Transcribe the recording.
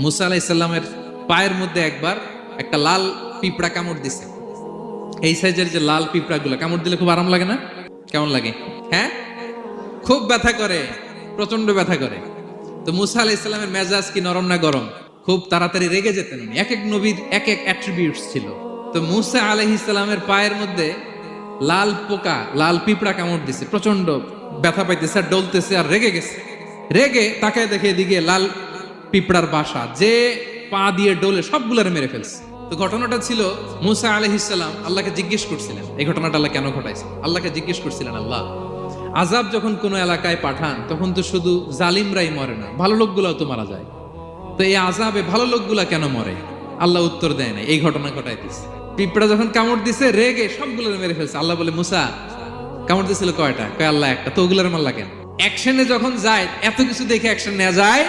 মুসা আলাইহিস সালামের পায়ের মধ্যে একবার একটা লাল পিঁপড়া কামড় দিছে। এই সাইজের যে লাল পিঁপড়াগুলো কামড় দিলে খুব আরাম লাগে না? কেমন লাগে? হ্যাঁ, খুব ব্যথা করে, প্রচন্ড ব্যথা করে। তো মুসা আলাইহিস সালামের মেজাজ কি নরম না গরম? খুব তাড়াতাড়ি রেগে যেতেন উনি। এক এক নবীর এক এক অ্যাট্রিবিউটস ছিল। তো মুসা আলাইহিস সালামের পায়ের মধ্যে লাল পোকা, লাল পিঁপড়া কামড় দিছে, প্রচন্ড ব্যথা পাইতেছে আর ডলতেছে আর রেগে গেছে। রেগে তাকায় দেখে এদিকে লাল পিঁপড়ার বাসা, যে পা দিয়ে ডোলে সবগুলোরে মেরে ফেলছে। তো ঘটনাটা ছিল মুসা আলাইহিস সালাম আল্লাহকে জিজ্ঞেস করছিলেন এই ঘটনাটা আল্লাহ কেন ঘটাইছে। আল্লাহকে জিজ্ঞেস করছিলেন, আল্লাহ আযাব যখন কোনো এলাকায় পাঠান তখন তো শুধু জালিমরাই মরে না, ভালো লোকগুলাও তো মারা যায়। তো এই আযাবে ভালো লোকগুলা কেন মরে? আল্লাহ উত্তর দেয় না, এই ঘটনা ঘটাইতেছে। পিঁপড়া যখন কামড় দিছে রেগে সবগুলো মেরে ফেলছে। আল্লাহ বলে, মুসা কামড় দিছিল কয়টা? কয় আল্লাহ একটা। তো ওগুলোর মারলা কেন? অ্যাকশনে যখন যায়, এত কিছু দেখে অ্যাকশন নেওয়া যায়